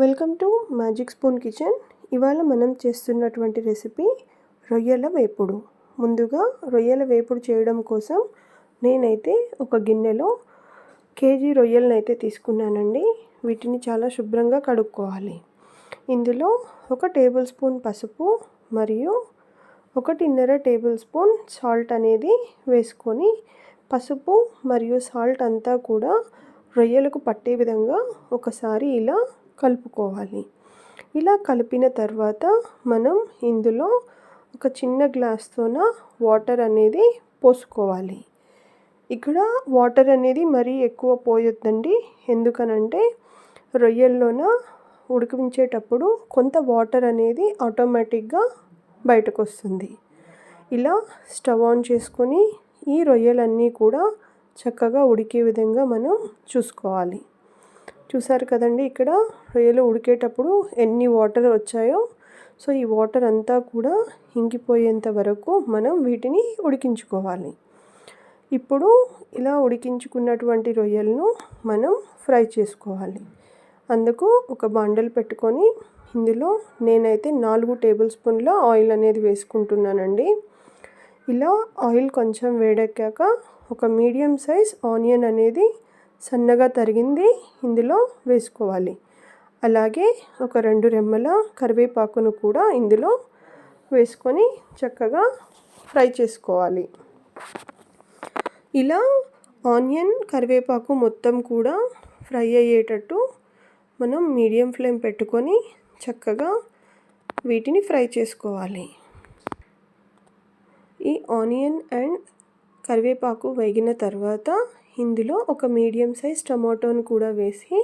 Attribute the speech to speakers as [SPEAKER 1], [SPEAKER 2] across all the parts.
[SPEAKER 1] Welcome to magic spoon kitchen. ఇవాళ మనం చేస్తున్నటువంటి రెసిపీ రొయ్యల వేపుడు. ముందుగా రొయ్యల వేపుడు చేయడం కోసం నేనైతే ఒక గిన్నెలో కేజీ రొయ్యలను అయితే తీసుకున్నానండి. వీటిని చాలా శుభ్రంగా కడుక్కోవాలి. ఇందులో 1 టేబుల్ స్పూన్ పసుపు మరియు 1.5 టేబుల్ స్పూన్ సాల్ట్ అనేది వేసుకొని పసుపు మరియు సాల్ట్ అంతా కూడా రొయ్యలకు పట్టే విధంగా ఒకసారి ఇలా కలుపుకోవాలి. ఇలా కలిపిన తర్వాత మనం ఇందులో ఒక చిన్న గ్లాస్తోన వాటర్ అనేది పోసుకోవాలి. ఇక్కడ వాటర్ అనేది మరీ ఎక్కువ పోయొద్దండి. ఎందుకనంటే రొయ్యల్లోన ఉడికించేటప్పుడు కొంత వాటర్ అనేది ఆటోమేటిక్గా బయటకు వస్తుంది. ఇలా స్టవ్ ఆన్ చేసుకొని ఈ రొయ్యలన్నీ కూడా చక్కగా ఉడికే విధంగా మనం చూసుకోవాలి. చూసారు కదండి, ఇక్కడ రొయ్యలు ఉడికేటప్పుడు ఎన్ని వాటర్ వచ్చాయో. సో ఈ వాటర్ అంతా కూడా ఇంకిపోయేంత వరకు మనం వీటిని ఉడికించుకోవాలి. ఇప్పుడు ఇలా ఉడికించుకున్నటువంటి రొయ్యలను మనం ఫ్రై చేసుకోవాలి. అందుకు ఒక బాండల్ పెట్టుకొని ఇందులో నేనైతే 4 టేబుల్ స్పూన్ల ఆయిల్ అనేది వేసుకుంటున్నానండి. ఇలా ఆయిల్ కొంచెం వేడెక్కాక ఒక మీడియం సైజ్ ఆనియన్ అనేది సన్నగా తరిగింది ఇందులో వేసుకోవాలి. అలాగే ఒక 2 రెమ్మల కరివేపాకును కూడా ఇందులో వేసుకొని చక్కగా ఫ్రై చేసుకోవాలి. ఇలా ఆనియన్ కరివేపాకు మొత్తం కూడా ఫ్రై అయ్యేటట్టు మనం మీడియం ఫ్లేమ్ పెట్టుకొని చక్కగా వీటిని ఫ్రై చేసుకోవాలి. ఈ ఆనియన్ అండ్ కరివేపాకు వేగిన తర్వాత ఇందులో ఒక మీడియం సైజ్ టమాటోను కూడా వేసి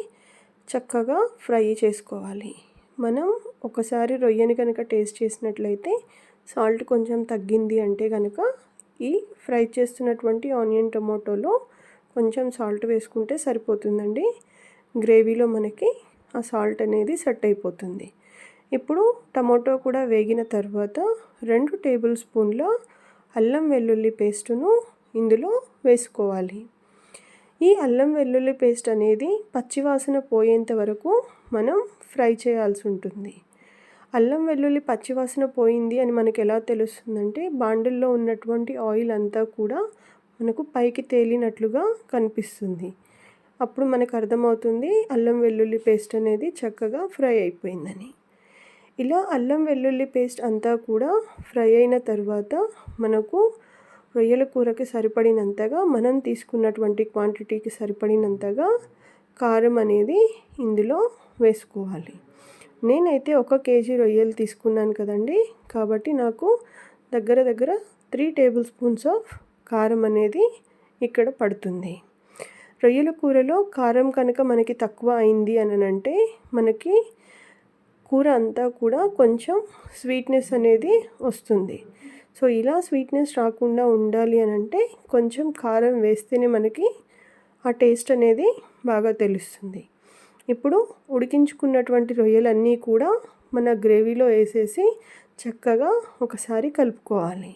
[SPEAKER 1] చక్కగా ఫ్రై చేసుకోవాలి. మనం ఒకసారి రొయ్యని కనుక టేస్ట్ చేసినట్లయితే సాల్ట్ కొంచెం తగ్గింది అంటే కనుక ఈ ఫ్రై చేస్తున్నటువంటి ఆనియన్ టమాటోలో కొంచెం సాల్ట్ వేసుకుంటే సరిపోతుందండి. గ్రేవీలో మనకి ఆ సాల్ట్ అనేది సెట్ అయిపోతుంది. ఇప్పుడు టమాటో కూడా వేగిన తర్వాత 2 టేబుల్ స్పూన్ల అల్లం వెల్లుల్లి పేస్టును ఇందులో వేసుకోవాలి. ఈ అల్లం వెల్లుల్లి పేస్ట్ అనేది పచ్చివాసన పోయేంత వరకు మనం ఫ్రై చేయాల్సి ఉంటుంది. అల్లం వెల్లుల్లి పచ్చివాసన పోయింది అని మనకు ఎలా తెలుస్తుందంటే బాండిల్లో ఉన్నటువంటి ఆయిల్ అంతా కూడా మనకు పైకి తేలినట్లుగా కనిపిస్తుంది. అప్పుడు మనకు అర్థమవుతుంది అల్లం వెల్లుల్లి పేస్ట్ అనేది చక్కగా ఫ్రై అయిపోయిందని. ఇలా అల్లం వెల్లుల్లి పేస్ట్ అంతా కూడా ఫ్రై అయిన తర్వాత మనకు రొయ్యల కూరకి సరిపడినంతగా మనం తీసుకున్నటువంటి క్వాంటిటీకి సరిపడినంతగా కారం అనేది ఇందులో వేసుకోవాలి. నేనైతే 1 కేజీ రొయ్యలు తీసుకున్నాను కదండి, కాబట్టి నాకు దగ్గర 3 టేబుల్ స్పూన్స్ ఆఫ్ కారం అనేది ఇక్కడ పడుతుంది. రొయ్యల కూరలో కారం కనుక మనకి తక్కువ అయింది అని అంటే మనకి కూర అంతా కూడా కొంచెం స్వీట్నెస్ అనేది వస్తుంది. సో ఇలా స్వీట్నెస్ రాకుండా ఉండాలి అని అంటే కొంచెం కారం వేస్తేనే మనకి ఆ టేస్ట్ అనేది బాగా తెలుస్తుంది. ఇప్పుడు ఉడికించుకున్నటువంటి రొయ్యలన్నీ కూడా మన గ్రేవీలో వేసేసి చక్కగా ఒకసారి కలుపుకోవాలి.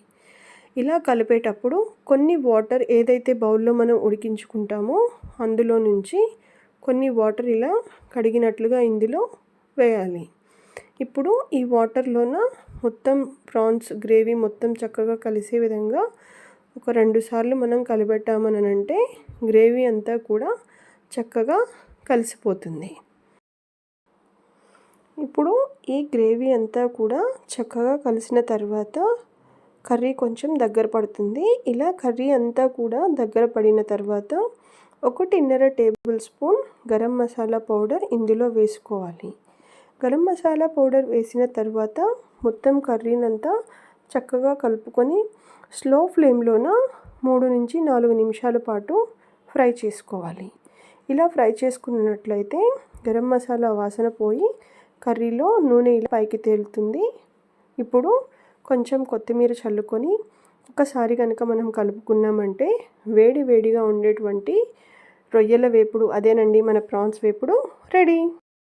[SPEAKER 1] ఇలా కలిపేటప్పుడు కొన్ని వాటర్ ఏదైతే బౌల్లో మనం ఉడికించుకుంటామో అందులో నుంచి కొన్ని వాటర్ ఇలా కడిగినట్లుగా ఇందులో వేయాలి. ఇప్పుడు ఈ వాటర్లోన మొత్తం ప్రాన్స్ గ్రేవీ మొత్తం చక్కగా కలిసే విధంగా ఒక 2 సార్లు మనం కలిపెట్టామని అంటే గ్రేవీ అంతా కూడా చక్కగా కలిసిపోతుంది. ఇప్పుడు ఈ గ్రేవీ అంతా కూడా చక్కగా కలిసిన తర్వాత కర్రీ కొంచెం దగ్గర పడుతుంది. ఇలా కర్రీ అంతా కూడా దగ్గర పడిన తర్వాత 1.5 table spoon garam masala powder ఇందులో వేసుకోవాలి. గరం మసాలా పౌడర్ వేసిన తర్వాత మొత్తం కర్రీనంతా చక్కగా కలుపుకొని స్లో ఫ్లేమ్లోన 3 నుంచి 4 నిమిషాల పాటు ఫ్రై చేసుకోవాలి. ఇలా ఫ్రై చేసుకున్నట్లయితే గరం మసాలా వాసన పోయి కర్రీలో నూనె ఇలా పైకి తేలుతుంది. ఇప్పుడు కొంచెం కొత్తిమీర చల్లుకొని ఒకసారి కనుక మనం కలుపుకున్నామంటే వేడిగా ఉండేటువంటి రొయ్యల వేపుడు, అదేనండి మన ప్రాన్స్ వేపుడు రెడీ.